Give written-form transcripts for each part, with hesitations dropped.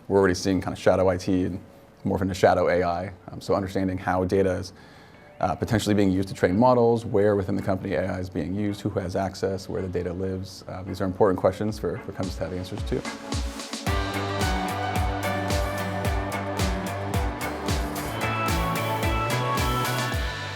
we're already seeing kind of shadow IT and morph into shadow AI. So understanding how data is potentially being used to train models, where within the company AI is being used, who has access, where the data lives. These are important questions for companies to have answers to.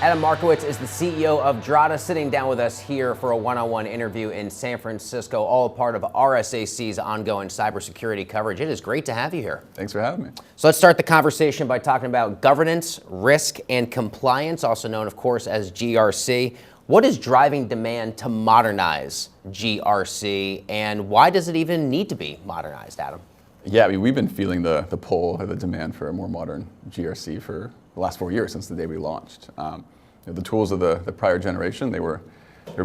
Adam Markowitz is the CEO of Drata, sitting down with us here for a one-on-one interview in San Francisco, all part of RSAC's ongoing cybersecurity coverage. It is great to have you here. Thanks for having me. So let's start the conversation by talking about governance, risk, and compliance, also known, of course, as GRC. What is driving demand to modernize GRC, and why does it even need to be modernized, Adam? Yeah, I mean, we've been feeling the pull or the demand for a more modern GRC for the last 4 years since the day we launched. The tools of the prior generation, they were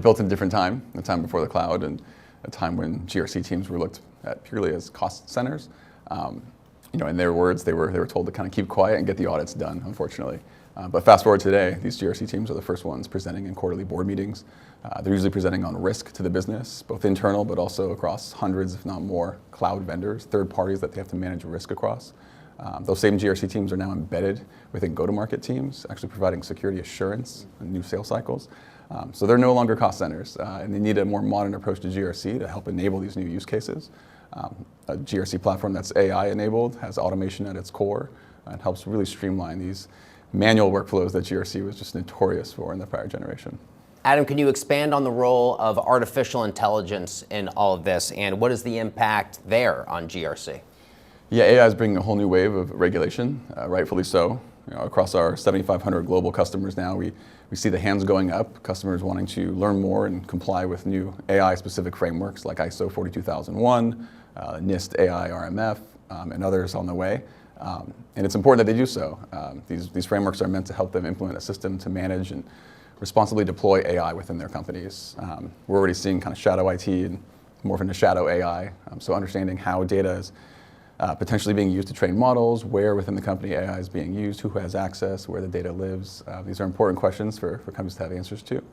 built in a different time, the time before the cloud, and a time when GRC teams were looked at purely as cost centers. In their words, they were told to kind of keep quiet and get the audits done, unfortunately. But fast forward today, these GRC teams are the first ones presenting in quarterly board meetings. They're usually presenting on risk to the business, both internal, but also across hundreds, if not more, cloud vendors, third parties that they have to manage risk across. Those same GRC teams are now embedded within go-to-market teams, actually providing security assurance and new sales cycles. So they're no longer cost centers, and they need a more modern approach to GRC to help enable these new use cases. A GRC platform that's AI-enabled, has automation at its core, and helps really streamline these manual workflows that GRC was just notorious for in the prior generation. Adam, can you expand on the role of artificial intelligence in all of this, and what is the impact there on GRC? Yeah, AI is bringing a whole new wave of regulation, rightfully so. Across our 7,500 global customers now, we see the hands going up, customers wanting to learn more and comply with new AI-specific frameworks like ISO 42001, NIST AI RMF, and others on the way. And it's important that they do so. These frameworks are meant to help them implement a system to manage and responsibly deploy AI within their companies. We're already seeing kind of shadow IT and morph into shadow AI. So understanding how data is potentially being used to train models, where within the company AI is being used, who has access, where the data lives. These are important questions for companies to have answers to.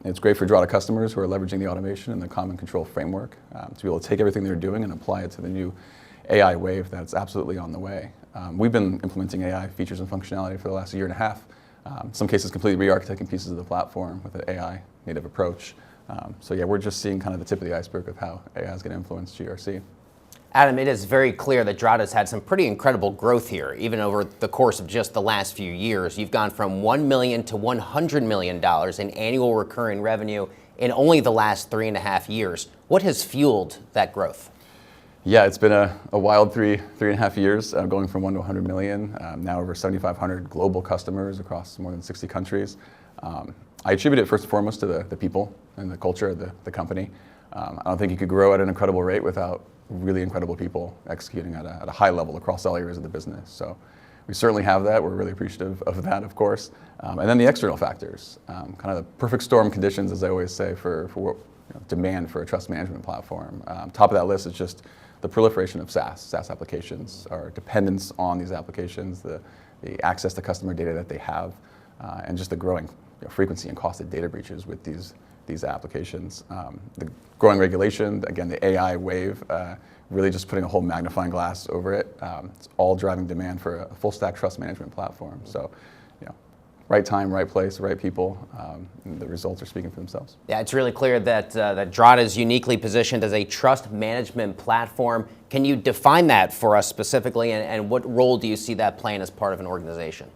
It's great for Drata customers who are leveraging the automation and the common control framework to be able to take everything they're doing and apply it to the new AI wave that's absolutely on the way. We've been implementing AI features and functionality for the last year and a half. In some cases, completely re-architecting pieces of the platform with an AI native approach. So yeah, we're just seeing kind of the tip of the iceberg of how AI is going to influence GRC. Adam, it is very clear that Drata's had some pretty incredible growth here, even over the course of just the last few years. You've gone from $1 million to $100 million in annual recurring revenue in only the last 3.5 years. What has fueled that growth? Yeah, it's been a wild three and a half years, going from 1 to 100 million, now over 7,500 global customers across more than 60 countries. I attribute it first and foremost to the people and the culture of the company. I don't think you could grow at an incredible rate without really incredible people executing at a high level across all areas of the business. So we certainly have that. We're really appreciative of that, of course. And then the external factors, kind of the perfect storm conditions, as I always say, for demand for a trust management platform. Top of that list is just the proliferation of SaaS applications, our dependence on these applications, the access to customer data that they have, and just the growing frequency and cost of data breaches with these applications. The growing regulation, again, the AI wave, really just putting a whole magnifying glass over it. It's all driving demand for a full stack trust management platform. So, right time, right place, right people, and the results are speaking for themselves. Yeah, it's really clear that Drata is uniquely positioned as a trust management platform. Can you define that for us specifically, and what role do you see that playing as part of an organization?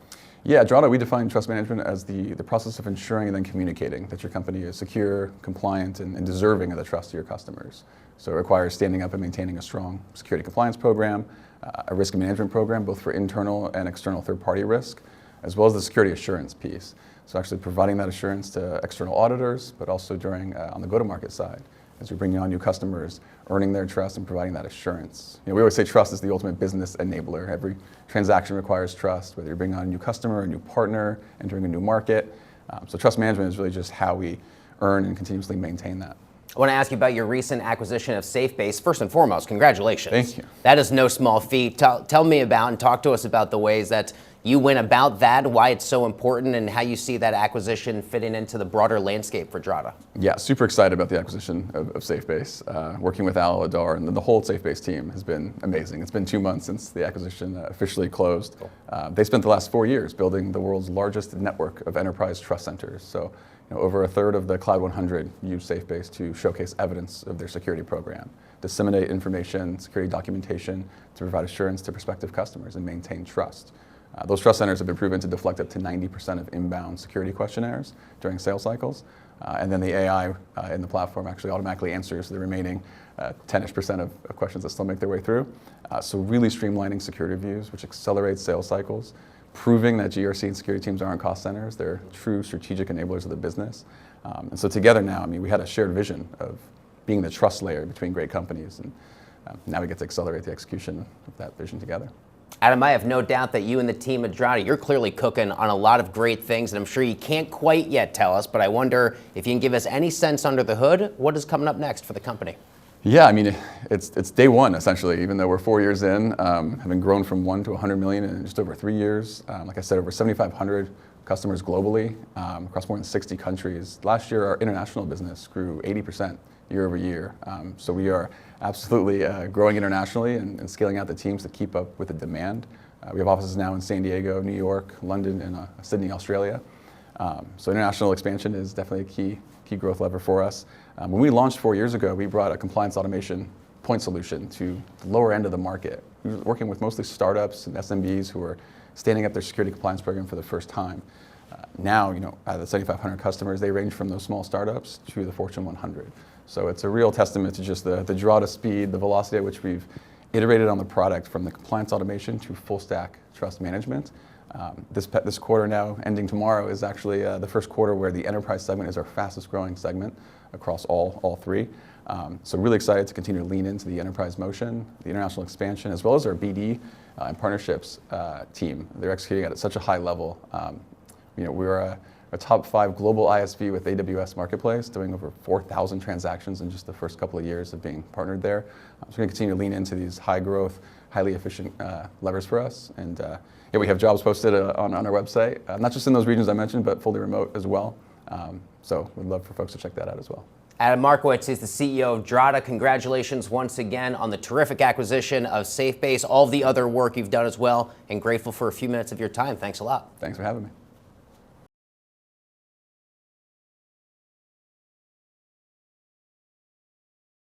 Yeah, at Drata, we define trust management as the process of ensuring and then communicating that your company is secure, compliant, and deserving of the trust of your customers. So it requires standing up and maintaining a strong security compliance program, a risk management program, both for internal and external third-party risk, as well as the security assurance piece. So actually providing that assurance to external auditors, but also during on the go-to-market side, as you're bringing on new customers, earning their trust and providing that assurance. We always say trust is the ultimate business enabler. Every transaction requires trust, whether you're bringing on a new customer, a new partner, entering a new market. So trust management is really just how we earn and continuously maintain that. I want to ask you about your recent acquisition of SafeBase. First and foremost, congratulations. Thank you. That is no small feat. Tell me about and talk to us about the ways that you went about that, why it's so important, and how you see that acquisition fitting into the broader landscape for Drata. Yeah, super excited about the acquisition of SafeBase. Working with Al Adar and the whole SafeBase team has been amazing. It's been 2 months since the acquisition officially closed. Cool. They spent the last 4 years building the world's largest network of enterprise trust centers. So, over a third of the Cloud 100 use SafeBase to showcase evidence of their security program, disseminate information, security documentation to provide assurance to prospective customers and maintain trust. Those trust centers have been proven to deflect up to 90% of inbound security questionnaires during sales cycles. And then the AI in the platform actually automatically answers the remaining 10-ish% of questions that still make their way through. So really streamlining security reviews, which accelerates sales cycles, proving that GRC and security teams aren't cost centers. They're true strategic enablers of the business. And so together now, we had a shared vision of being the trust layer between great companies. And now we get to accelerate the execution of that vision together. Adam, I have no doubt that you and the team at Drata, you're clearly cooking on a lot of great things, and I'm sure you can't quite yet tell us, but I wonder if you can give us any sense under the hood, what is coming up next for the company? Yeah, it's day one, essentially, even though we're 4 years in, having grown from 1 to 100 million in just over 3 years. Like I said, over 7,500 customers globally, across more than 60 countries. Last year, our international business grew 80% year over year. So we are absolutely growing internationally and scaling out the teams to keep up with the demand. We have offices now in San Diego, New York, London, and Sydney, Australia. So international expansion is definitely a key growth lever for us. When we launched 4 years ago, we brought a compliance automation point solution to the lower end of the market. We were working with mostly startups and SMBs who were standing up their security compliance program for the first time. Now, out of the 7,500 customers, they range from those small startups to the Fortune 100. So it's a real testament to just the Drata speed, the velocity at which we've iterated on the product from the compliance automation to full stack trust management. This quarter now, ending tomorrow, is actually the first quarter where the enterprise segment is our fastest growing segment across all three. So really excited to continue to lean into the enterprise motion, the international expansion, as well as our BD and partnerships team. They're executing at such a high level. We're a top 5 global ISV with AWS Marketplace, doing over 4,000 transactions in just the first couple of years of being partnered there. So we're going to continue to lean into these high growth, highly efficient levers for us. And we have jobs posted on our website, not just in those regions I mentioned, but fully remote as well. So we'd love for folks to check that out as well. Adam Markowitz is the CEO of Drata. Congratulations once again on the terrific acquisition of SafeBase, all the other work you've done as well, and grateful for a few minutes of your time. Thanks a lot. Thanks for having me.